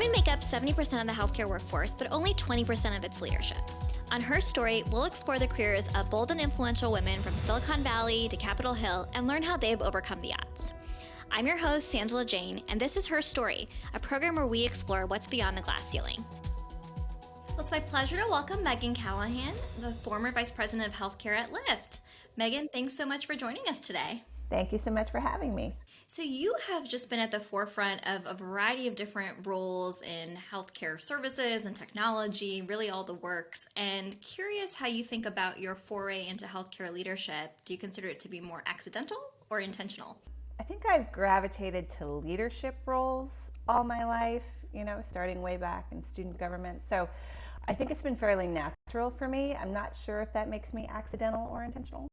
Women make up 70% of the healthcare workforce, but only 20% of its leadership. On Her Story, we'll explore the careers of bold and influential women from Silicon Valley to Capitol Hill and learn how they've overcome the odds. I'm your host, Sangela Jane, and this is Her Story, a program where we explore what's beyond the glass ceiling. Well, it's my pleasure to welcome Megan Callahan, the former Vice President of Healthcare at Lyft. Megan, thanks so much for joining us today. Thank you so much for having me. So you have just been at the forefront of a variety of different roles in healthcare services and technology, really all the works, and curious how you think about your foray into healthcare leadership. Do you consider it to be more accidental or intentional? I think I've gravitated to leadership roles all my life, starting way back in student government. So I think it's been fairly natural for me. I'm not sure if that makes me accidental or intentional.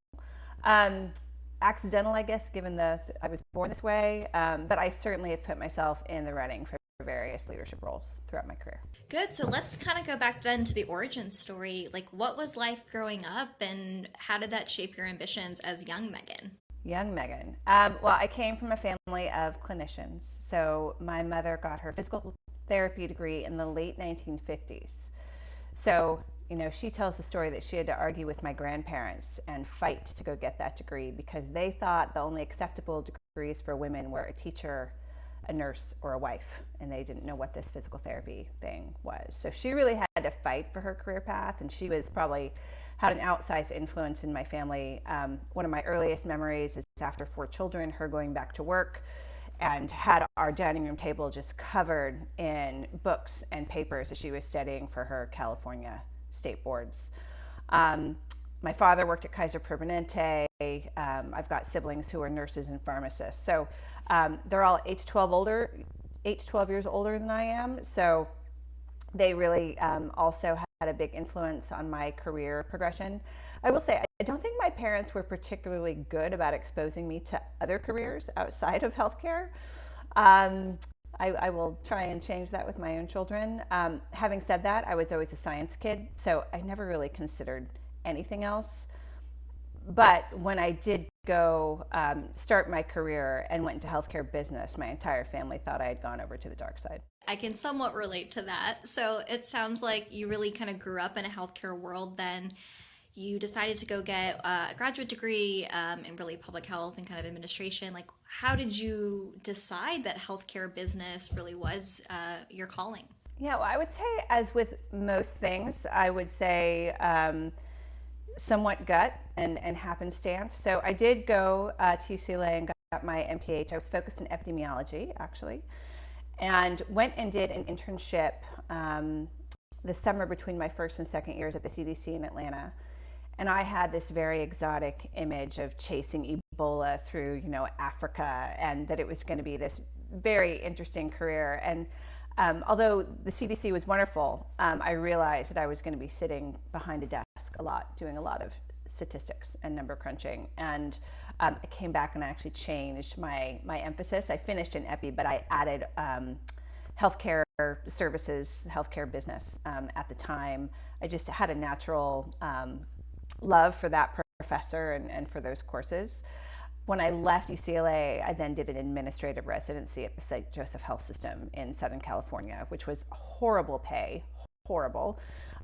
Accidental, I guess, given I was born this way, but I certainly have put myself in the running for various leadership roles throughout my career. Good. So let's kind of go back then to the origin story. Like, what was life growing up, and how did that shape your ambitions as young Megan? Young Megan. Well, I came from a family of clinicians. So my mother got her physical therapy degree in the late 1950s. So she tells the story that she had to argue with my grandparents and fight to go get that degree because they thought the only acceptable degrees for women were a teacher, a nurse, or a wife, and they didn't know what this physical therapy thing was. So she really had to fight for her career path, and she was probably had an outsized influence in my family. One of my earliest memories is after 4 children, her going back to work and had our dining room table just covered in books and papers as she was studying for her California state boards. My father worked at Kaiser Permanente. I've got siblings who are nurses and pharmacists. So they're all 8 to 12 years older than I am. So they really also had a big influence on my career progression. I will say, I don't think my parents were particularly good about exposing me to other careers outside of healthcare. I will try and change that with my own children. Having said that, I was always a science kid, so I never really considered anything else. But when I did go start my career and went into healthcare business, my entire family thought I had gone over to the dark side. I can somewhat relate to that. So it sounds like you really kind of grew up in a healthcare world then. You decided to go get a graduate degree in really public health and kind of administration. Like, how did you decide that healthcare business really was your calling? Yeah, well, I would say, as with most things, I would say somewhat gut and happenstance. So I did go to UCLA and got my MPH. I was focused in epidemiology, actually, and went and did an internship the summer between my first and second years at the CDC in Atlanta. And I had this very exotic image of chasing Ebola through, Africa, and that it was going to be this very interesting career. And although the CDC was wonderful, I realized that I was going to be sitting behind a desk a lot, doing a lot of statistics and number crunching. And I came back and I actually changed my emphasis. I finished in epi, but I added healthcare services, healthcare business at the time. I just had a natural love for that professor and for those courses. When I left UCLA, I then did an administrative residency at the St. Joseph Health System in Southern California, which was horrible pay, horrible,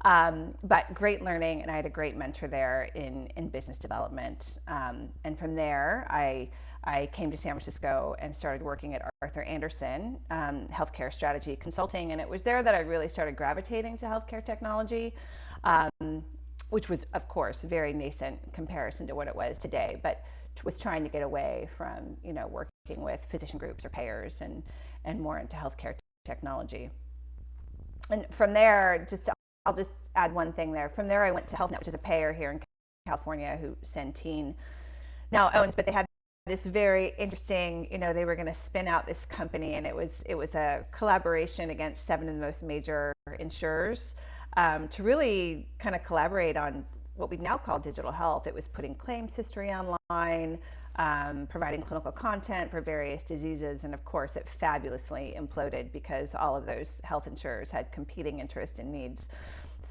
but great learning, and I had a great mentor there in business development. And from there, I came to San Francisco and started working at Arthur Andersen, healthcare strategy consulting, and it was there that I really started gravitating to healthcare technology. Which was, of course, very nascent in comparison to what it was today, but was trying to get away from, working with physician groups or payers and more into healthcare technology. And from there, I'll just add one thing there. From there, I went to HealthNet, which is a payer here in California who Centene now owns, but they had this very interesting, they were going to spin out this company, and it was a collaboration against 7 of the most major insurers. To really kind of collaborate on what we now call digital health. It was putting claims history online, providing clinical content for various diseases, and of course it fabulously imploded because all of those health insurers had competing interests and needs.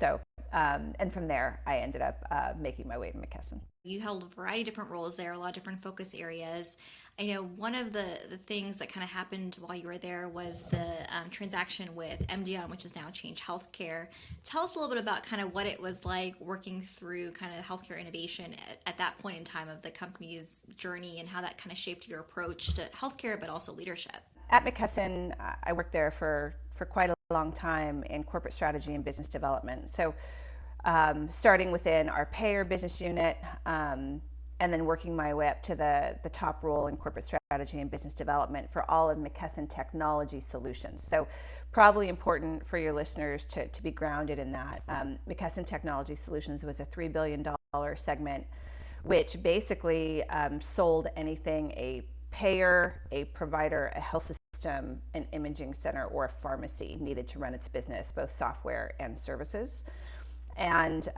So, and from there I ended up making my way to McKesson. you held a variety of different roles there, a lot of different focus areas. I know one of the things that kind of happened while you were there was the transaction with MDON, which is now Change Healthcare. Tell us a little bit about kind of what it was like working through kind of healthcare innovation at that point in time of the company's journey, and how that kind of shaped your approach to healthcare, but also leadership. At McKesson, I worked there for quite a long time in corporate strategy and business development. So starting within our payer business unit, and then working my way up to the top role in corporate strategy and business development for all of McKesson Technology Solutions. So probably important for your listeners to be grounded in that. McKesson Technology Solutions was a $3 billion segment, which basically sold anything a payer, a provider, a health system, an imaging center, or a pharmacy needed to run its business, both software and services. And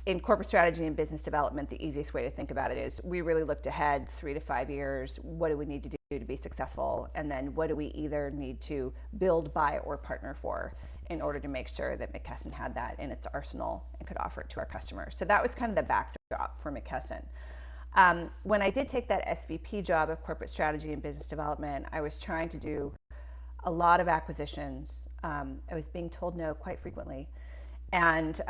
in corporate strategy and business development, the easiest way to think about it is we really looked ahead 3 to 5 years. What do we need to do to be successful? And then what do we either need to build, buy, or partner for in order to make sure that McKesson had that in its arsenal and could offer it to our customers? So that was kind of the backdrop for McKesson. When I did take that SVP job of corporate strategy and business development, I was trying to do a lot of acquisitions. I was being told no quite frequently. And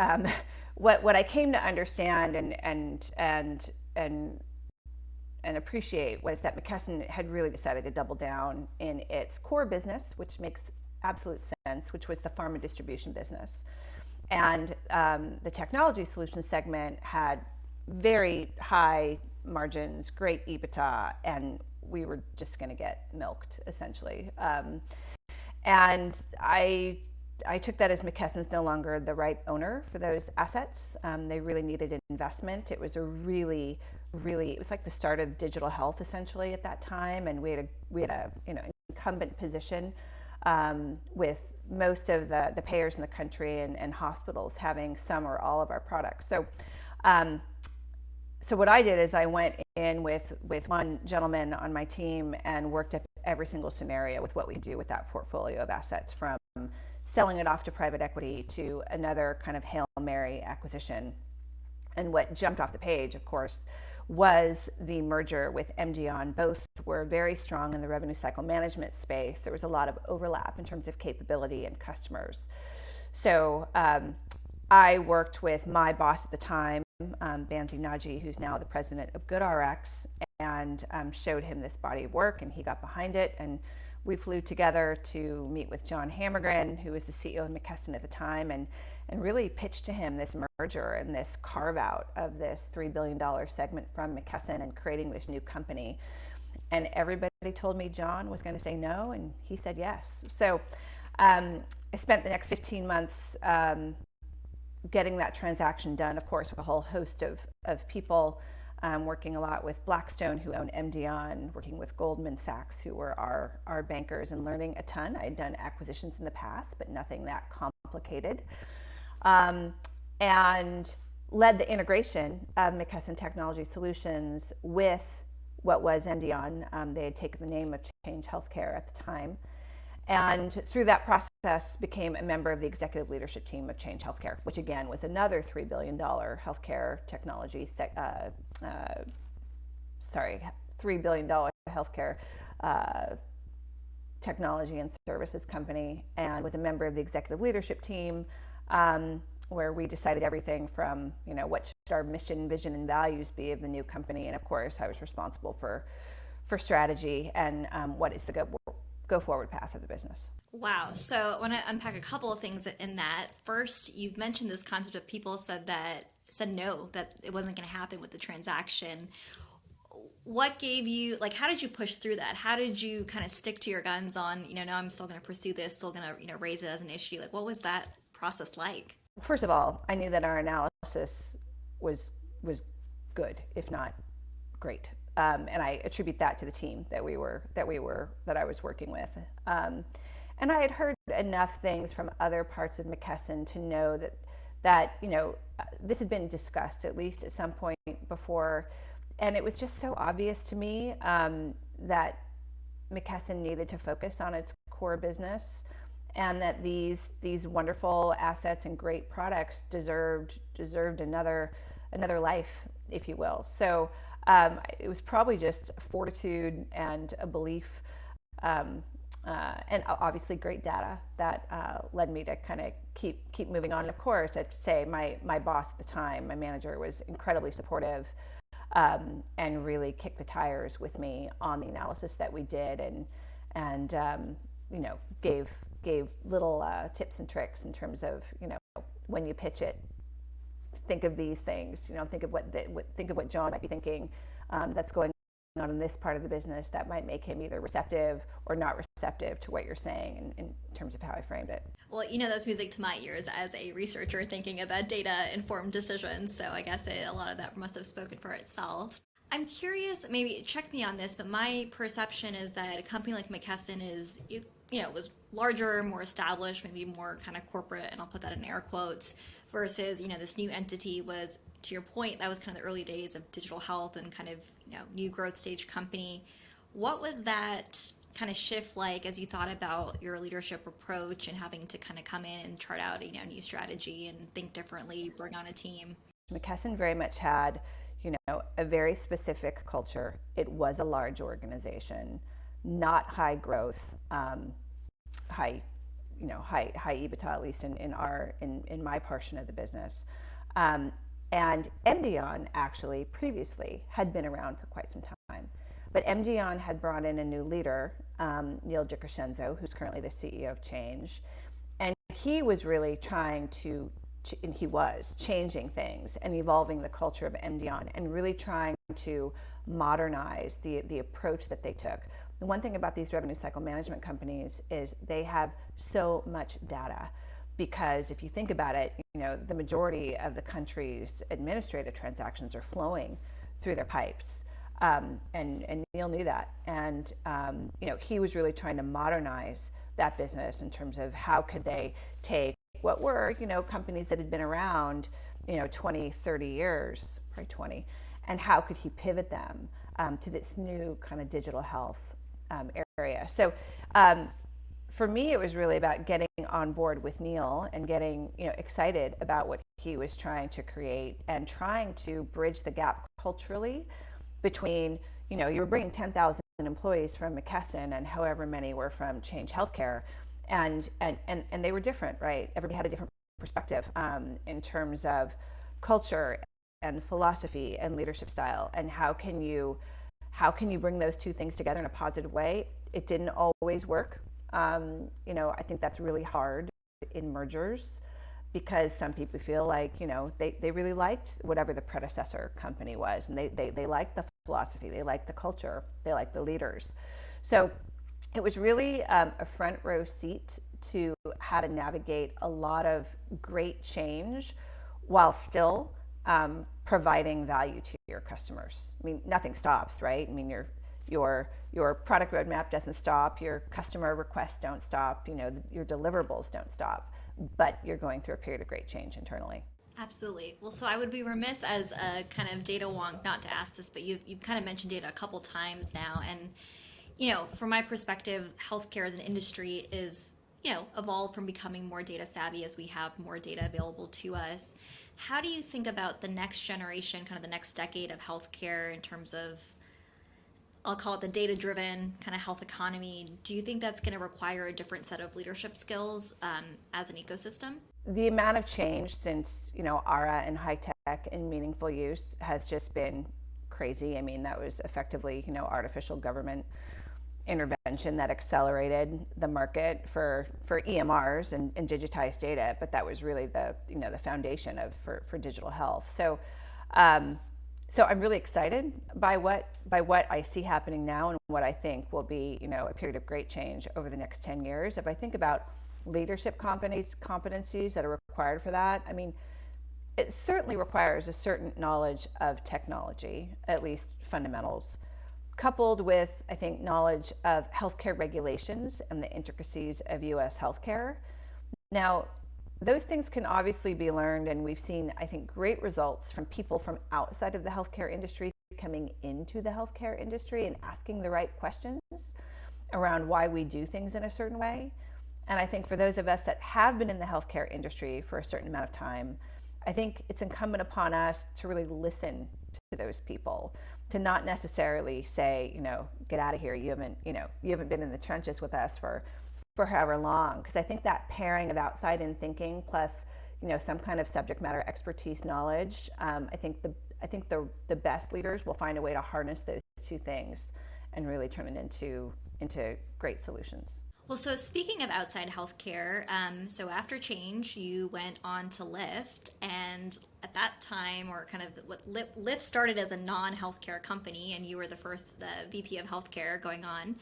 what I came to understand and appreciate was that McKesson had really decided to double down in its core business, which makes absolute sense, which was the pharma distribution business. And the technology solutions segment had very high margins, great EBITDA, and we were just going to get milked, essentially. And I took that as McKesson's no longer the right owner for those assets. They really needed an investment. It was it was like the start of digital health essentially at that time, and we had a incumbent position with most of the payers in the country and hospitals having some or all of our products. So what I did is I went in with one gentleman on my team and worked up every single scenario with what we do with that portfolio of assets, from selling it off to private equity to another kind of Hail Mary acquisition. And what jumped off the page, of course, was the merger with MDON. Both were very strong in the revenue cycle management space. There was a lot of overlap in terms of capability and customers. So I worked with my boss at the time, Bansi Naji, who's now the president of GoodRx, and showed him this body of work, and he got behind it. And we flew together to meet with John Hammergren, who was the CEO of McKesson at the time, and really pitched to him this merger and this carve out of this $3 billion segment from McKesson and creating this new company. And everybody told me John was going to say no, and he said yes. So I spent the next 15 months getting that transaction done, of course, with a whole host of people. Working a lot with Blackstone, who owned MDON, working with Goldman Sachs, who were our bankers, and learning a ton. I had done acquisitions in the past, but nothing that complicated. And led the integration of McKesson Technology Solutions with what was MDON. They had taken the name of Change Healthcare at the time. And through that process, became a member of the executive leadership team of Change Healthcare, which again was another $3 billion healthcare technology, $3 billion healthcare technology and services company, and was a member of the executive leadership team, where we decided everything from, what should our mission, vision, and values be of the new company. And of course, I was responsible for strategy and what is the go forward path of the business. Wow. So I want to unpack a couple of things in that. First, you've mentioned this concept of people said no, that it wasn't going to happen with the transaction. What gave you, how did you push through that? How did you kind of stick to your guns on, no, I'm still going to pursue this, still going to, raise it as an issue? What was that process like? First of all, I knew that our analysis was good, if not great. And I attribute that to the team that I was working with. And I had heard enough things from other parts of McKesson to know that this had been discussed at least at some point before, and it was just so obvious to me that McKesson needed to focus on its core business, and that these wonderful assets and great products deserved another life if you will. So it was probably just fortitude and a belief, and obviously great data that led me to kind of keep moving on. And of course, I'd say my boss at the time, my manager, was incredibly supportive, and really kicked the tires with me on the analysis that we did, and gave little tips and tricks in terms of, when you pitch it, think of these things. Think of what John might be thinking, that's going on in this part of the business that might make him either receptive or not receptive to what you're saying, in terms of how I framed it. Well, that's music to my ears as a researcher thinking about data-informed decisions. So I guess a lot of that must have spoken for itself. I'm curious, maybe check me on this, but my perception is that a company like McKesson is, was larger, more established, maybe more kind of corporate, and I'll put that in air quotes, versus, this new entity was, to your point, that was kind of the early days of digital health and kind of, new growth stage company. What was that kind of shift like as you thought about your leadership approach and having to kind of come in and chart out a new strategy and think differently, bring on a team? McKesson very much had, a very specific culture. It was a large organization, not high growth, high EBITDA, at least in my portion of the business. And MDON actually previously had been around for quite some time. But MDON had brought in a new leader, Neil DiCrescenzo, who's currently the CEO of Change. And he was really trying to, and he was changing things and evolving the culture of MDON and really trying to modernize the approach that they took. The one thing about these revenue cycle management companies is they have so much data. Because if you think about it, the majority of the country's administrative transactions are flowing through their pipes. And Neil knew that. And, he was really trying to modernize that business in terms of how could they take what were, companies that had been around, 20, 30 years, probably 20, and how could he pivot them to this new kind of digital health area. So for me, it was really about getting on board with Neil and getting excited about what he was trying to create and trying to bridge the gap culturally between, you were bringing 10,000 employees from McKesson and however many were from Change Healthcare, and they were different, right? Everybody had a different perspective in terms of culture and philosophy and leadership style, and how can you bring those two things together in a positive way? It didn't always work. I think that's really hard in mergers, because some people feel like, they really liked whatever the predecessor company was, and they liked the philosophy, they liked the culture, they liked the leaders. So it was really a front row seat to how to navigate a lot of great change while still providing value to your customers. I mean, nothing stops, right? I mean, your product roadmap doesn't stop, your customer requests don't stop, your deliverables don't stop, but you're going through a period of great change internally. Absolutely. Well, so I would be remiss as a kind of data wonk not to ask this, but you've kind of mentioned data a couple times now, and from my perspective, healthcare as an industry is evolved from becoming more data savvy as we have more data available to us. How do you think about the next generation, kind of the next decade of healthcare in terms of, I'll call it the data-driven kind of health economy? Do you think that's going to require a different set of leadership skills as an ecosystem? The amount of change since, ARA and high tech and meaningful use has just been crazy. I mean, that was effectively, artificial government intervention that accelerated the market for EMRs and digitized data, but that was really the foundation for digital health. So I'm really excited by what I see happening now and what I think will be a period of great change over the next 10 years. If I think about leadership competencies that are required for that, I mean, it certainly requires a certain knowledge of technology, at least fundamentals, coupled with, I think, knowledge of healthcare regulations and the intricacies of US healthcare. Now, those things can obviously be learned, and we've seen, I think, great results from people from outside of the healthcare industry coming into the healthcare industry and asking the right questions around why we do things in a certain way. And I think for those of us that have been in the healthcare industry for a certain amount of time, I think it's incumbent upon us to really listen to those people, to not necessarily say, get out of here. You haven't been in the trenches with us for however long. Because I think that pairing of outside in thinking plus, some kind of subject matter expertise knowledge, I think the best leaders will find a way to harness those two things and really turn it into great solutions. Well, so speaking of outside healthcare, so after Change, you went on to Lyft, and at that time, or kind of what Lyft started as a non-healthcare company, and you were the first VP of healthcare going on.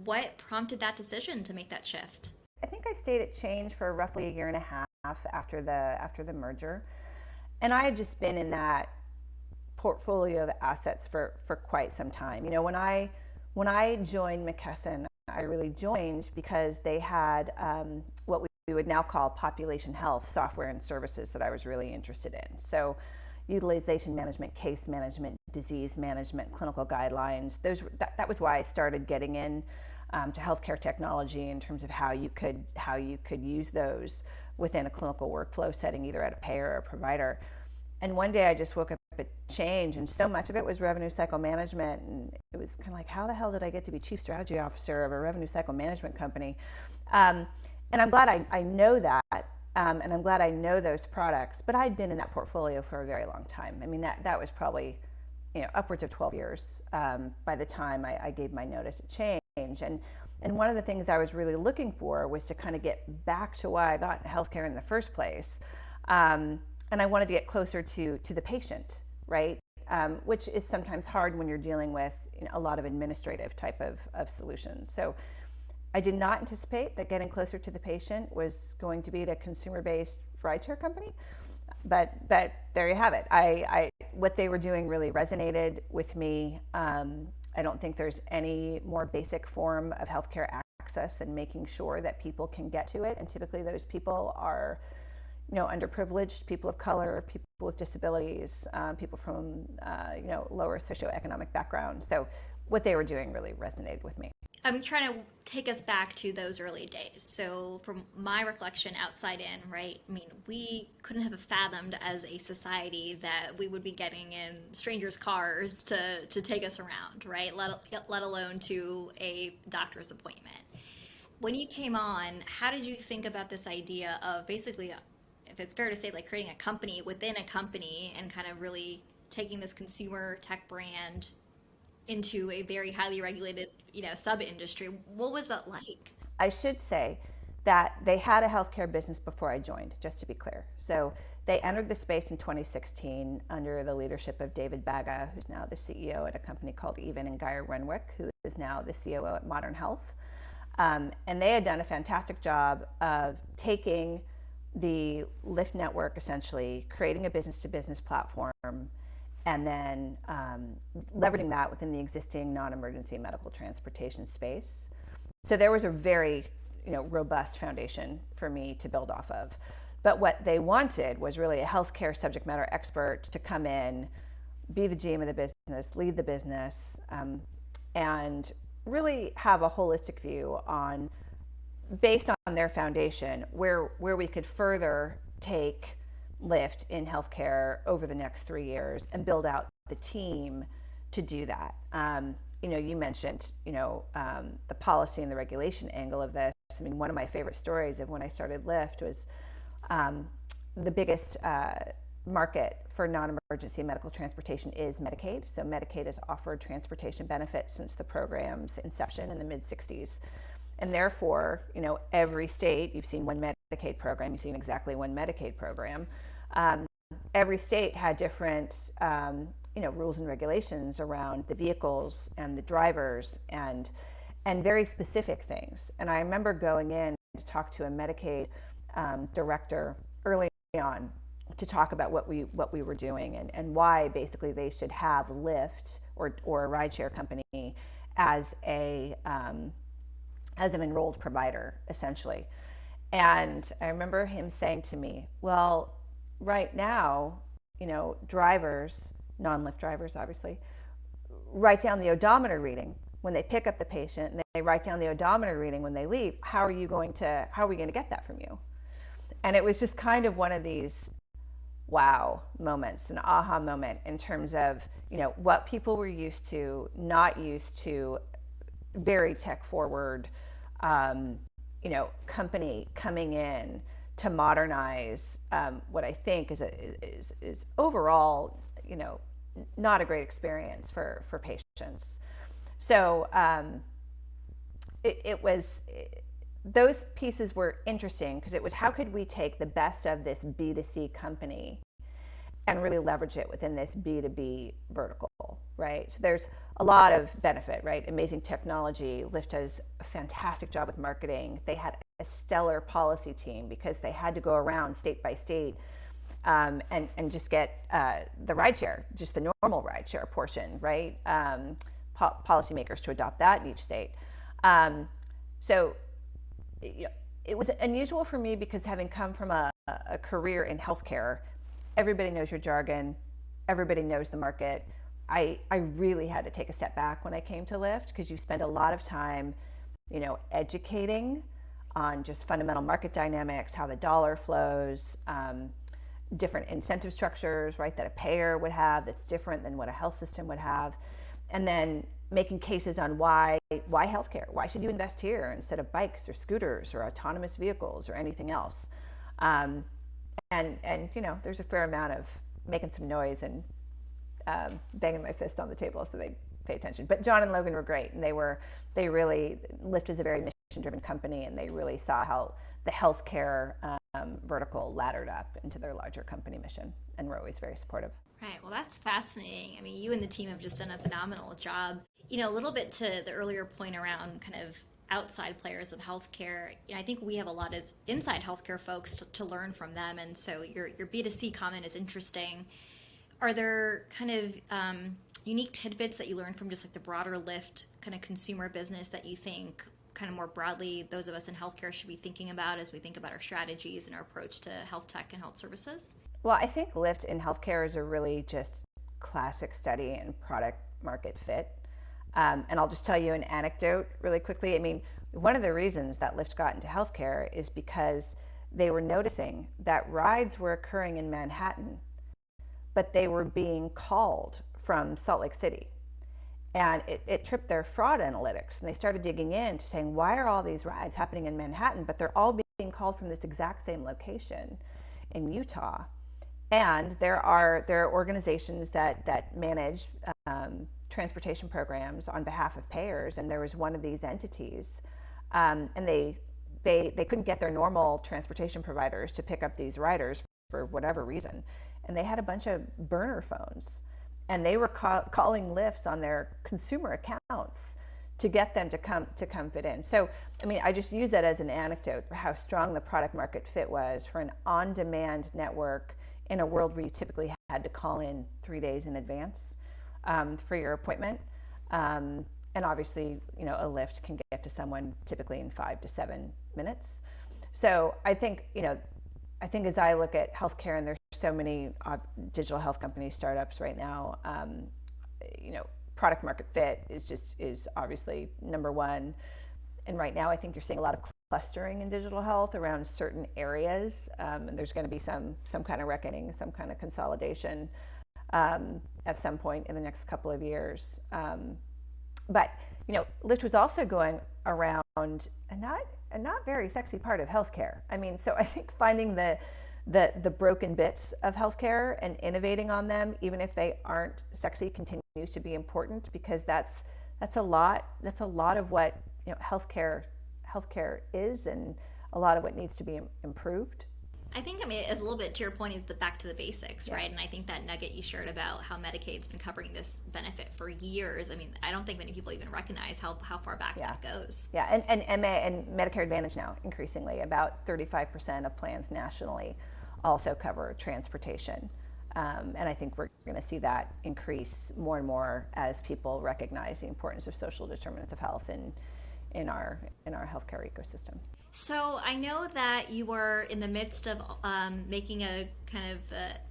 What prompted that decision to make that shift? I think I stayed at Change for roughly a year and a half after the merger, and I had just been in that portfolio of assets for quite some time. When I joined McKesson, I really joined because they had what we would now call population health software and services that I was really interested in. So utilization management, case management, disease management, clinical guidelines. That was why I started getting in to healthcare technology in terms of how you could use those within a clinical workflow setting, either at a payer or a provider. And one day I just woke up at Change, and so much of it was revenue cycle management, and it was kind of like, how the hell did I get to be chief strategy officer of a revenue cycle management company? And I'm glad I know that, and I'm glad I know those products, but I'd been in that portfolio for a very long time. I mean, that was probably upwards of 12 years by the time I gave my notice at Change. And one of the things I was really looking for was to kind of get back to why I got in healthcare in the first place. And I wanted to get closer to the patient, right? Which is sometimes hard when you're dealing with a lot of administrative type of solutions. So I did not anticipate that getting closer to the patient was going to be a consumer-based rideshare company, but there you have it. What they were doing really resonated with me. I don't think there's any more basic form of healthcare access than making sure that people can get to it, and typically those people are underprivileged, people of color, people with disabilities, people from lower socioeconomic backgrounds. So what they were doing really resonated with me. I'm trying to take us back to those early days. So from my recollection, outside in, right? I mean, we couldn't have fathomed as a society that we would be getting in strangers' cars to take us around, right? Let alone to a doctor's appointment. When you came on, how did you think about this idea of basically, if it's fair to say, like creating a company within a company and kind of really taking this consumer tech brand into a very highly regulated, sub-industry? What was that like? I should say that they had a healthcare business before I joined, just to be clear. So they entered the space in 2016 under the leadership of David Baga, who's now the CEO at a company called Even and Geyer Renwick, who is now the COO at Modern Health. And they had done a fantastic job of taking the Lyft network, essentially creating a business-to-business platform, and then leveraging that within the existing non-emergency medical transportation space. So there was a very robust foundation for me to build off of. But what they wanted was really a healthcare subject matter expert to come in, be the GM of the business, lead the business, and really have a holistic view on, based on their foundation, where we could further take Lyft in healthcare over the next 3 years and build out the team to do that. You mentioned, the policy and the regulation angle of this. I mean, one of my favorite stories of when I started Lyft was the biggest market for non-emergency medical transportation is Medicaid. So Medicaid has offered transportation benefits since the program's inception in the mid-60s. And therefore, every state, you've seen one Medicaid program, you've seen exactly one Medicaid program. Every state had different, rules and regulations around the vehicles and the drivers and very specific things. And I remember going in to talk to a Medicaid director early on to talk about what we were doing and why basically they should have Lyft or a rideshare company as an enrolled provider, essentially. And I remember him saying to me, well, right now, drivers, non-Lyft drivers obviously, write down the odometer reading when they pick up the patient, and they write down the odometer reading when they leave. How are we going to get that from you? And it was just kind of one of these wow moments, an aha moment in terms of, what people were used to, not used to, very tech forward, company coming in to modernize what I think is overall, not a great experience for patients. So those pieces were interesting because it was, how could we take the best of this B2C company and really leverage it within this B2B vertical, right? So there's a lot of benefit, right? Amazing technology. Lyft does a fantastic job with marketing. They had a stellar policy team because they had to go around state by state and just get the rideshare, just the normal rideshare portion, right? Policymakers to adopt that in each state. So it was unusual for me because, having come from a career in healthcare, everybody knows your jargon, everybody knows the market. I really had to take a step back when I came to Lyft, because you spend a lot of time, educating on just fundamental market dynamics, how the dollar flows, different incentive structures, right, that a payer would have that's different than what a health system would have, and then making cases on why healthcare, why should you invest here instead of bikes or scooters or autonomous vehicles or anything else. And there's a fair amount of making some noise and banging my fist on the table so they pay attention. But John and Logan were great, and Lyft is a very mission-driven company, and they really saw how the healthcare vertical laddered up into their larger company mission, and were always very supportive. Right. Well, that's fascinating. I mean, you and the team have just done a phenomenal job. A little bit to the earlier point around kind of outside players of healthcare, I think we have a lot as inside healthcare folks to learn from them. And so your B2C comment is interesting. Are there kind of unique tidbits that you learned from just like the broader Lyft kind of consumer business that you think kind of more broadly those of us in healthcare should be thinking about as we think about our strategies and our approach to health tech and health services? Well, I think Lyft in healthcare is a really just classic study in product market fit. And I'll just tell you an anecdote really quickly. I mean, one of the reasons that Lyft got into healthcare is because they were noticing that rides were occurring in Manhattan, but they were being called from Salt Lake City. And it tripped their fraud analytics. And they started digging into saying, why are all these rides happening in Manhattan, but they're all being called from this exact same location in Utah? And there are organizations that manage transportation programs on behalf of payers, and there was one of these entities, and they couldn't get their normal transportation providers to pick up these riders for whatever reason, and they had a bunch of burner phones, and they were calling Lyfts on their consumer accounts to get them to come fit in. So, I mean, I just use that as an anecdote for how strong the product market fit was for an on-demand network in a world where you typically had to call in 3 days in advance for your appointment. And obviously, a Lyft can get to someone typically in 5 to 7 minutes. So I think, as I look at healthcare, and there's so many digital health companies, startups right now, product market fit is obviously number one. And right now, I think you're seeing a lot of clustering in digital health around certain areas, and there's going to be some kind of reckoning, some kind of consolidation at some point in the next couple of years. But Lyft was also going around a not very sexy part of healthcare. I mean, so I think finding the broken bits of healthcare and innovating on them, even if they aren't sexy, continues to be important, because that's a lot of what healthcare is, and a lot of what needs to be improved. I think, it's a little bit to your point, is the back to the basics, yeah. Right? And I think that nugget you shared about how Medicaid's been covering this benefit for years, I don't think many people even recognize how far back that goes. Yeah, and Medicare Advantage now, increasingly, about 35% of plans nationally also cover transportation. And I think we're going to see that increase more and more as people recognize the importance of social determinants of health in our healthcare ecosystem. So I know that you were in the midst of making a kind of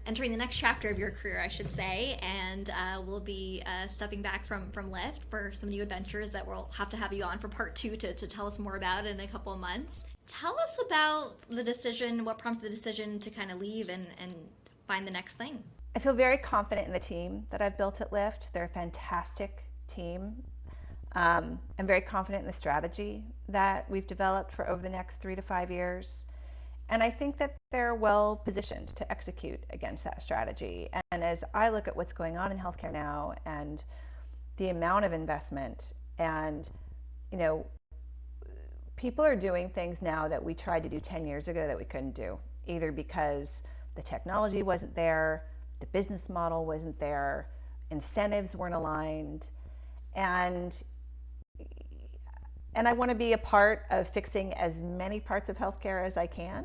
entering the next chapter of your career, I should say, and we'll be stepping back from Lyft for some new adventures that we'll have to have you on for part 2 to tell us more about in a couple of months. Tell us about the decision, what prompted the decision to kind of leave, and find the next thing? I feel very confident in the team that I've built at Lyft. They're a fantastic team. I'm very confident in the strategy that we've developed for over the next 3 to 5 years. And I think that they're well positioned to execute against that strategy. And as I look at what's going on in healthcare now and the amount of investment, and people are doing things now that we tried to do 10 years ago that we couldn't do, either because the technology wasn't there, the business model wasn't there, incentives weren't aligned, and I want to be a part of fixing as many parts of healthcare as I can.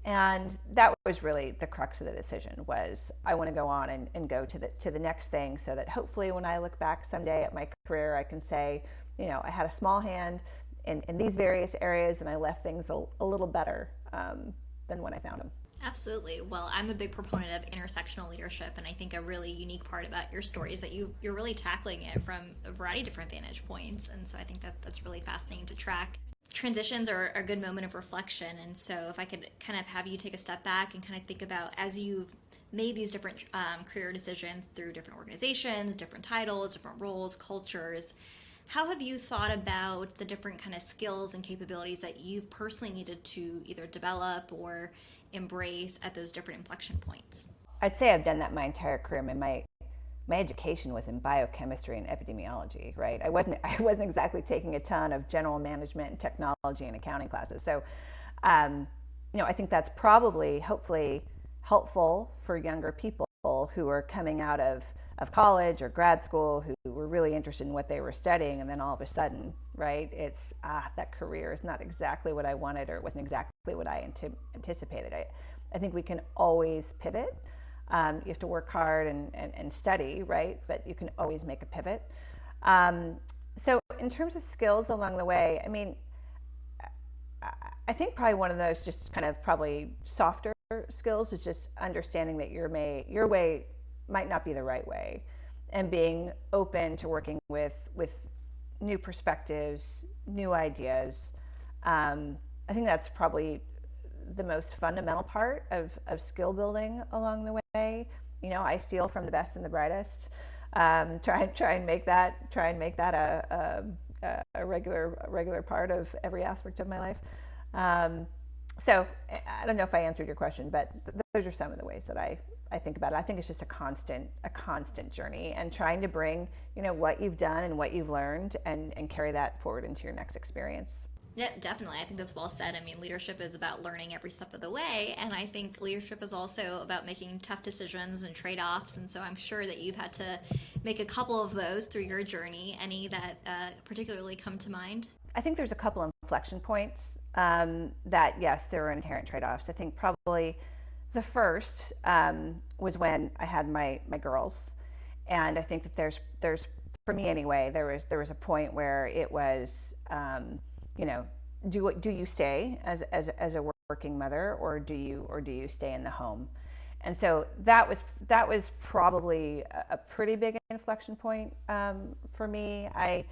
And that was really the crux of the decision, was I want to go on and go to the next thing, so that hopefully when I look back someday at my career, I can say, I had a small hand in these various areas, and I left things a little better than when I found them. Absolutely. Well, I'm a big proponent of intersectional leadership, and I think a really unique part about your story is that you're really tackling it from a variety of different vantage points, and so I think that's really fascinating to track. Transitions are a good moment of reflection, and so if I could kind of have you take a step back and kind of think about, as you've made these different career decisions through different organizations, different titles, different roles, cultures, how have you thought about the different kind of skills and capabilities that you've personally needed to either develop or embrace at those different inflection points? I'd say I've done that my entire career. My education was in biochemistry and epidemiology, right? I wasn't exactly taking a ton of general management and technology and accounting classes. So, I think that's probably, hopefully, helpful for younger people who are coming out of college or grad school, who were really interested in what they were studying, and then all of a sudden, right, it's that career is not exactly what I wanted, or it wasn't exactly what I anticipated. I think we can always pivot. You have to work hard and study, right? But you can always make a pivot. So in terms of skills along the way, I think probably one of those just kind of probably softer skills is just understanding that your way might not be the right way, and being open to working with new perspectives, new ideas. I think that's probably the most fundamental part of skill building along the way. I steal from the best and the brightest. Try and make that a regular part of every aspect of my life. So I don't know if I answered your question, but those are some of the ways that I think about it. I think it's just a constant journey, and trying to bring what you've done and what you've learned and carry that forward into your next experience. Yeah, definitely. I think that's well said. Leadership is about learning every step of the way, and I think leadership is also about making tough decisions and trade-offs, and so I'm sure that you've had to make a couple of those through your journey. Any that particularly come to mind? I think there's a couple of inflection points that, yes, there are inherent trade-offs. I think probably the first was when I had my girls, and I think that there's for me anyway, there was a point where it was do you stay as a working mother, or do you stay in the home? And so that was probably a pretty big inflection point for me. I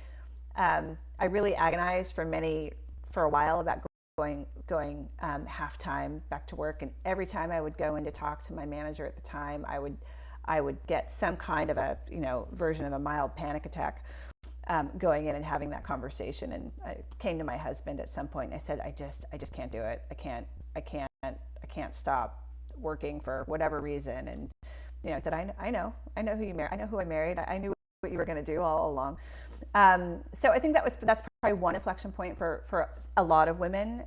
really agonized for a while about going half-time back to work, and every time I would go in to talk to my manager at the time, I would get some kind of a version of a mild panic attack going in and having that conversation. And I came to my husband at some point and I said, I just can't do it. I can't stop working for whatever reason. And I said, I know who you married. I know who I married. I knew what you were going to do all along. So I think that's probably one inflection point for a lot of women,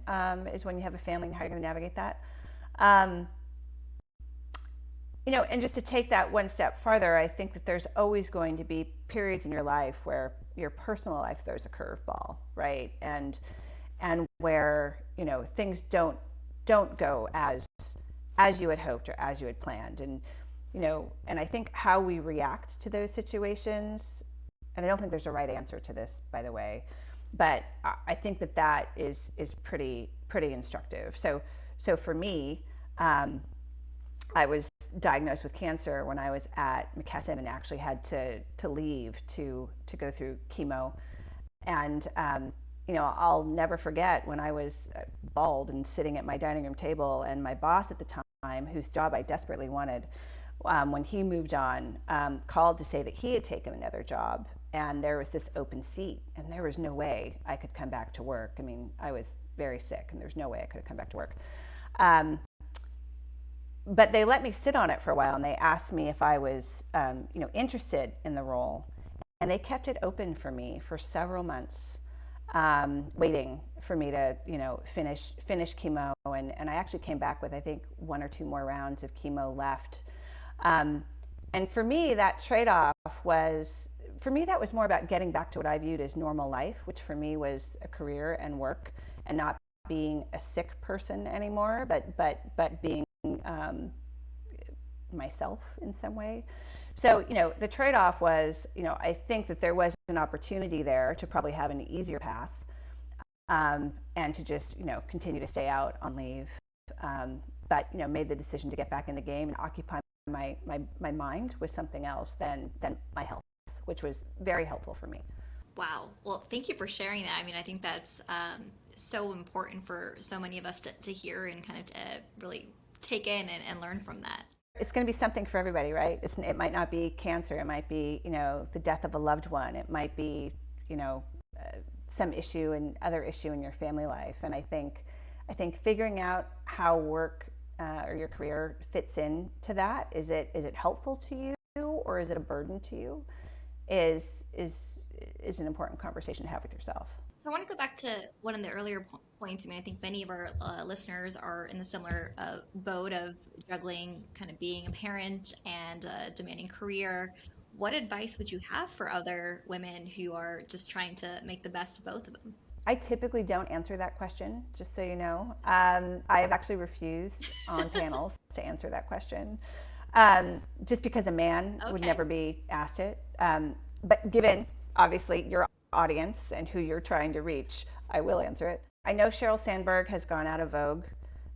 is when you have a family and how you're going to navigate that. And just to take that one step farther, I think that there's always going to be periods in your life where your personal life throws a curveball, right? And where things don't go as you had hoped or as you had planned, and I think how we react to those situations, and I don't think there's a right answer to this, by the way, but I think that is pretty instructive. So for me, I was diagnosed with cancer when I was at McKesson, and actually had to leave to go through chemo. And I'll never forget when I was bald and sitting at my dining room table, and my boss at the whose job I desperately wanted, when he moved on, called to say that he had taken another job and there was this open seat and there was no way I could come back to work. I mean, I was very sick and there's no way I could have come back to work. But they let me sit on it for a while and they asked me if I was interested in the role. And they kept it open for me for several months, waiting for me to, finish chemo. And I actually came back with, I think, 1 or 2 more rounds of chemo left. And for me, that trade-off was, that was more about getting back to what I viewed as normal life, which for me was a career and work, and not being a sick person anymore, but being myself in some way. So, the trade-off was, I think that there was an opportunity there to probably have an easier path, and to just, continue to stay out on leave. But, made the decision to get back in the game and occupy my mind with something else than my health, which was very helpful for me. Wow. Well, thank you for sharing that. I mean, I think that's so important for so many of us to hear and kind of to really take in and learn from that. It's going to be something for everybody, right? It might not be cancer. It might be, the death of a loved one. It might be, some issue and other issue in your family life. And I think figuring out how work or your career fits into that, is it helpful to you or is it a burden to you, is an important conversation to have with yourself. So I want to go back to one of the earlier points. I mean, I think many of our listeners are in the similar boat of juggling kind of being a parent and a demanding career. What advice would you have for other women who are just trying to make the best of both of them? I typically don't answer that question, just so you know. I have actually refused on panels to answer that question, just because a man would never be asked it. But given, obviously, your audience and who you're trying to reach, I will answer it. I know Sheryl Sandberg has gone out of vogue,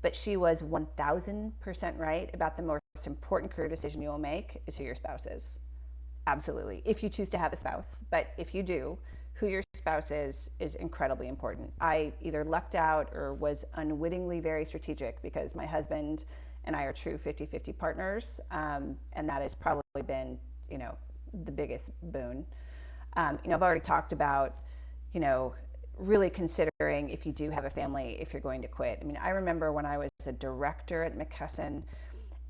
but she was 1000% right about the most important career decision you will make is who your spouse is. Absolutely. If you choose to have a spouse, but if you do, who your spouse is incredibly important. I either lucked out or was unwittingly very strategic, because my husband and I are true 50-50 partners, and that has probably been, the biggest boon. I've already talked about, really considering, if you do have a family, if you're going to quit. I mean, I remember when I was a director at McKesson,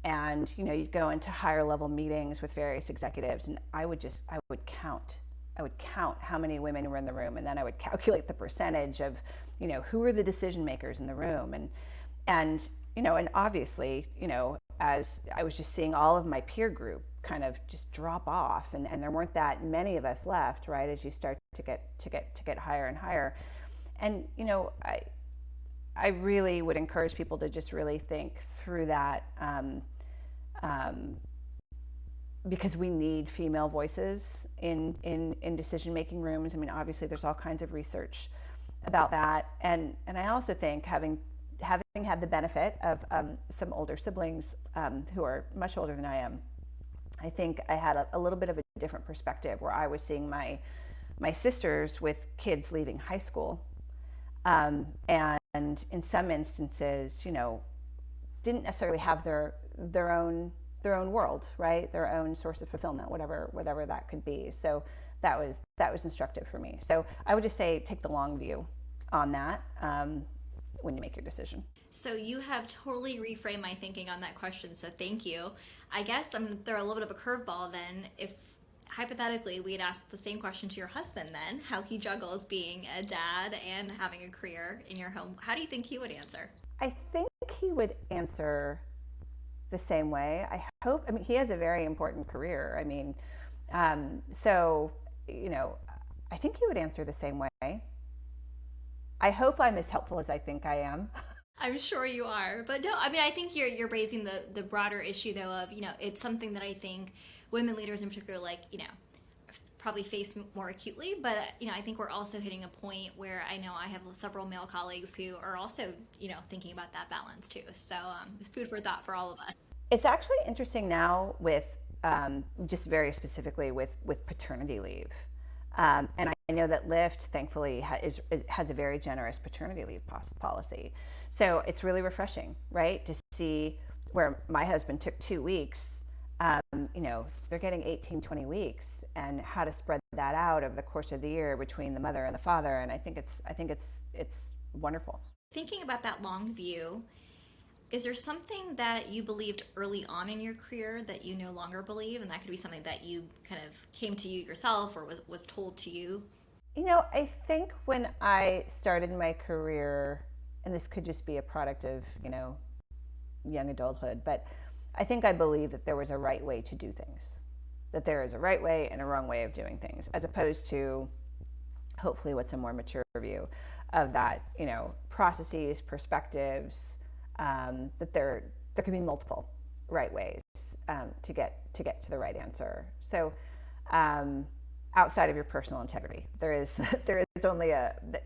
and you'd go into higher level meetings with various executives, and I would count how many women were in the room, and then I would calculate the percentage of, who were the decision makers in the room, and obviously, as I was just seeing all of my peer group kind of just drop off, and there weren't that many of us left, right, as you start to get higher and higher. And I really would encourage people to just really think through that, because we need female voices in decision-making rooms. I mean, obviously there's all kinds of research about that, and I also think having had the benefit of some older siblings who are much older than I am, I think I had a little bit of a different perspective, where I was seeing my sisters with kids leaving high school, and in some instances, didn't necessarily have their own world, right? Their own source of fulfillment, whatever that could be. So that was instructive for me. So I would just say, take the long view on that when you make your decision. So you have totally reframed my thinking on that question, so thank you. I guess I'm going to throw a little bit of a curveball then. If hypothetically we'd ask the same question to your husband then, how he juggles being a dad and having a career in your home, how do you think he would answer? I think he would answer the same way. I hope. I mean, he has a very important career. I mean, so, I think he would answer the same way. I hope I'm as helpful as I think I am. I'm sure you are, but no, I mean, I think you're raising the broader issue though of, it's something that I think women leaders in particular, probably face more acutely, but I think we're also hitting a point where I know I have several male colleagues who are also, thinking about that balance too. So it's food for thought for all of us. It's actually interesting now with, just very specifically with paternity leave. And I know that Lyft, thankfully, has a very generous paternity leave policy. So it's really refreshing, right, to see where my husband took 2 weeks, they're getting 18, 20 weeks, and how to spread that out over the course of the year between the mother and the father. And I think it's wonderful. Thinking about that long view, is there something that you believed early on in your career that you no longer believe? And that could be something that you kind of came to you yourself or was told to you? I think when I started my career, and this could just be a product of, young adulthood, but I think I believe that there was a right way to do things, that there is a right way and a wrong way of doing things, as opposed to hopefully what's a more mature view of that, processes, perspectives, that there can be multiple right ways to get to the right answer. So outside of your personal integrity, there is only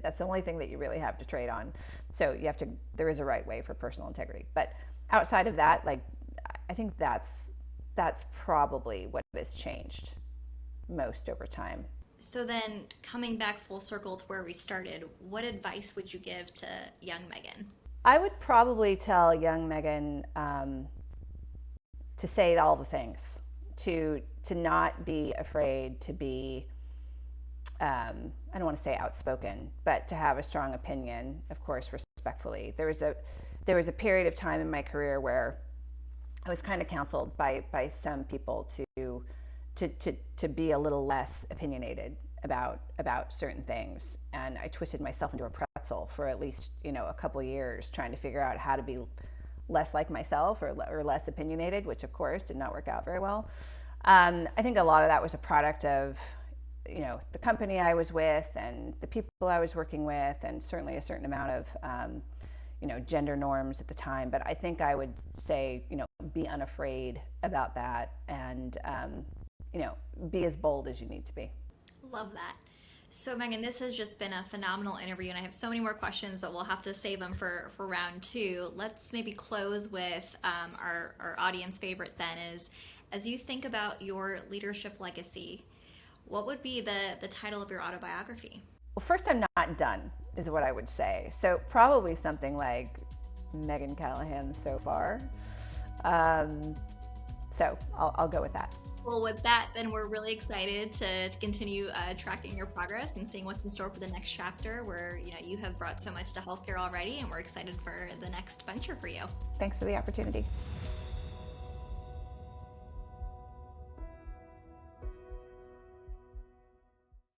that's the only thing that you really have to trade on. So there is a right way for personal integrity, but outside of that, I think that's probably what has changed most over time. So then, coming back full circle to where we started, what advice would you give to young Megan? I would probably tell young Megan to say all the things, to not be afraid to be, I don't want to say outspoken, but to have a strong opinion, of course, respectfully. There was a period of time in my career where I was kind of counseled by some people to be a little less opinionated about certain things, and I twisted myself into a pretzel for at least a couple years trying to figure out how to be less like myself or less opinionated, which of course did not work out very well. I think a lot of that was a product of the company I was with and the people I was working with, and certainly a certain amount of gender norms at the time. But I think I would say be unafraid about that, and be as bold as you need to be. Love that. So Megan, this has just been a phenomenal interview, and I have so many more questions, but we'll have to save them for round two. Let's maybe close with our audience favorite then is, as you think about your leadership legacy, what would be the title of your autobiography? Well, first, I'm not done, is what I would say. So probably something like Megan Callahan so far. So I'll go with that. Well, with that, then we're really excited to continue tracking your progress and seeing what's in store for the next chapter, where you have brought so much to healthcare already, and we're excited for the next venture for you. Thanks for the opportunity.